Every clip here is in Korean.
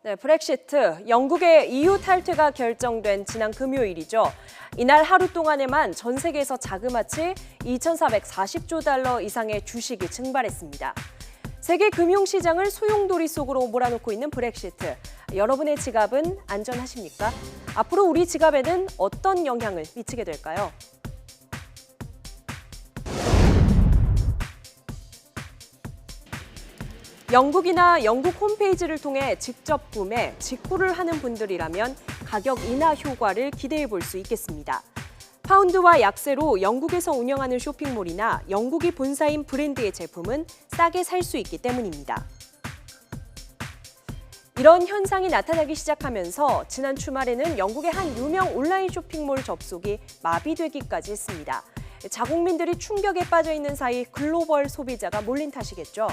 네, 브렉시트, 영국의 EU 탈퇴가 결정된 지난 금요일이죠. 이날 하루 동안에만 전 세계에서 자그마치 2,440조 달러 이상의 주식이 증발했습니다. 세계 금융시장을 소용돌이 속으로 몰아넣고 있는 브렉시트. 여러분의 지갑은 안전하십니까? 앞으로 우리 지갑에는 어떤 영향을 미치게 될까요? 영국이나 영국 홈페이지를 통해 직접 구매, 직구를 하는 분들이라면 가격 인하 효과를 기대해 볼 수 있겠습니다. 파운드와 약세로 영국에서 운영하는 쇼핑몰이나 영국이 본사인 브랜드의 제품은 싸게 살 수 있기 때문입니다. 이런 현상이 나타나기 시작하면서 지난 주말에는 영국의 한 유명 온라인 쇼핑몰 접속이 마비되기까지 했습니다. 자국민들이 충격에 빠져 있는 사이 글로벌 소비자가 몰린 탓이겠죠.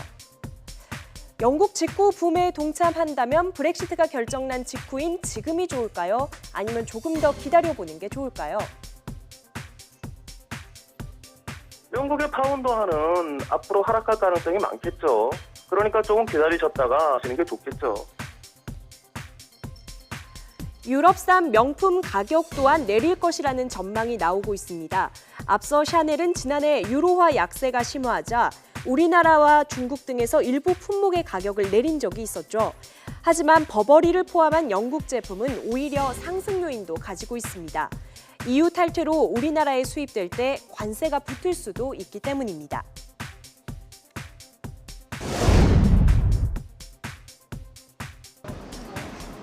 영국 직구 붐에 동참한다면 브렉시트가 결정난 직후인 지금이 좋을까요? 아니면 조금 더 기다려보는 게 좋을까요? 영국의 파운드화는 앞으로 하락할 가능성이 많겠죠. 그러니까 조금 기다리셨다가 하시는 게 좋겠죠. 유럽산 명품 가격 또한 내릴 것이라는 전망이 나오고 있습니다. 앞서 샤넬은 지난해 유로화 약세가 심화하자 우리나라와 중국 등에서 일부 품목의 가격을 내린 적이 있었죠. 하지만 버버리를 포함한 영국 제품은 오히려 상승 요인도 가지고 있습니다. EU 탈퇴로 우리나라에 수입될 때 관세가 붙을 수도 있기 때문입니다.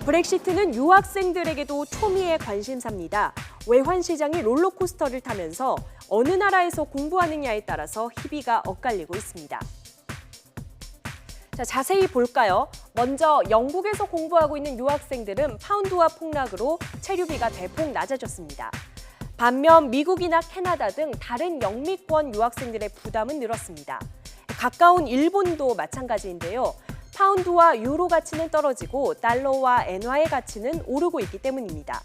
브렉시트는 유학생들에게도 초미의 관심사입니다. 외환 시장이 롤러코스터를 타면서 어느 나라에서 공부하느냐에 따라서 희비가 엇갈리고 있습니다. 자, 자세히 볼까요? 먼저 영국에서 공부하고 있는 유학생들은 파운드화 폭락으로 체류비가 대폭 낮아졌습니다. 반면 미국이나 캐나다 등 다른 영미권 유학생들의 부담은 늘었습니다. 가까운 일본도 마찬가지인데요. 파운드와 유로 가치는 떨어지고 달러와 엔화의 가치는 오르고 있기 때문입니다.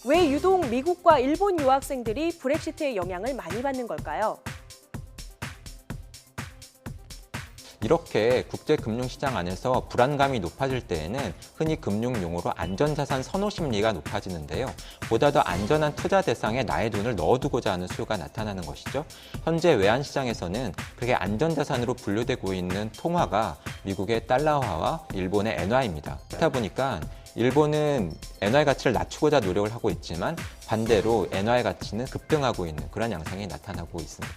왜 유독 미국과 일본 유학생들이 브렉시트의 영향을 많이 받는 걸까요? 이렇게 국제금융시장 안에서 불안감이 높아질 때에는 흔히 금융용어로 안전자산 선호 심리가 높아지는데요. 보다 더 안전한 투자 대상에 나의 돈을 넣어두고자 하는 수요가 나타나는 것이죠. 현재 외환시장에서는 그렇게 안전자산으로 분류되고 있는 통화가 미국의 달러화와 일본의 엔화입니다. 그렇다 보니까 일본은 엔화의 가치를 낮추고자 노력을 하고 있지만 반대로 엔화의 가치는 급등하고 있는 그런 양상이 나타나고 있습니다.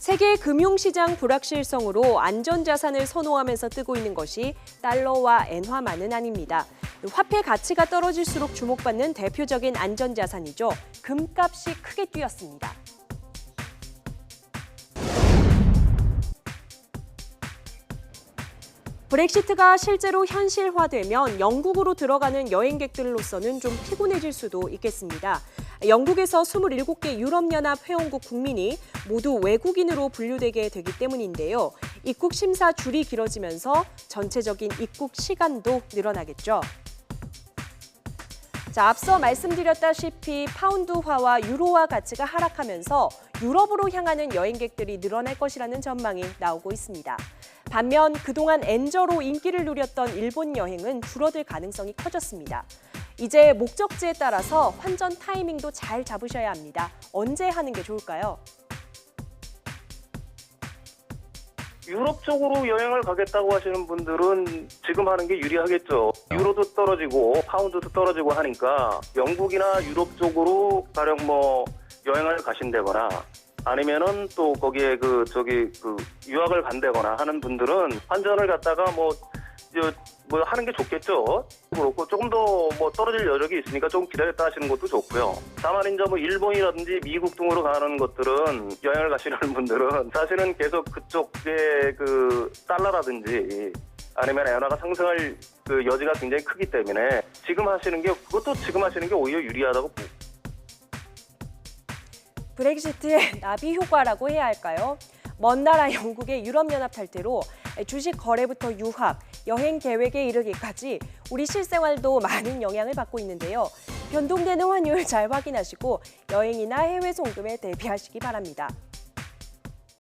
세계 금융시장 불확실성으로 안전자산을 선호하면서 뜨고 있는 것이 달러와 엔화만은 아닙니다. 화폐 가치가 떨어질수록 주목받는 대표적인 안전자산이죠. 금값이 크게 뛰었습니다. 브렉시트가 실제로 현실화되면 영국으로 들어가는 여행객들로서는 좀 피곤해질 수도 있겠습니다. 영국에서 27개 유럽연합 회원국 국민이 모두 외국인으로 분류되게 되기 때문인데요. 입국 심사 줄이 길어지면서 전체적인 입국 시간도 늘어나겠죠. 자, 앞서 말씀드렸다시피 파운드화와 유로화 가치가 하락하면서 유럽으로 향하는 여행객들이 늘어날 것이라는 전망이 나오고 있습니다. 반면 그동안 엔저로 인기를 누렸던 일본 여행은 줄어들 가능성이 커졌습니다. 이제 목적지에 따라서 환전 타이밍도 잘 잡으셔야 합니다. 언제 하는 게 좋을까요? 유럽 쪽으로 여행을 가겠다고 하시는 분들은 지금 하는 게 유리하겠죠. 유로도 떨어지고 파운드도 떨어지고 하니까 영국이나 유럽 쪽으로 가령 여행을 가신다거나 아니면은 또 거기에 유학을 간다거나 하는 분들은 환전을 갖다가 하는 게 좋겠죠. 그렇고 조금 더 떨어질 여력이 있으니까 좀 기다렸다 하시는 것도 좋고요. 다만 이제 일본이라든지 미국 등으로 가는 것들은 여행을 가시는 분들은 사실은 계속 그쪽에 달러라든지 아니면 엔화가 상승할 여지가 굉장히 크기 때문에 지금 하시는 게 오히려 유리하다고 보고. 브렉시트의 나비 효과라고 해야 할까요? 먼 나라 영국의 유럽연합 탈퇴로 주식 거래부터 유학, 여행 계획에 이르기까지 우리 실생활도 많은 영향을 받고 있는데요. 변동되는 환율 잘 확인하시고 여행이나 해외 송금에 대비하시기 바랍니다.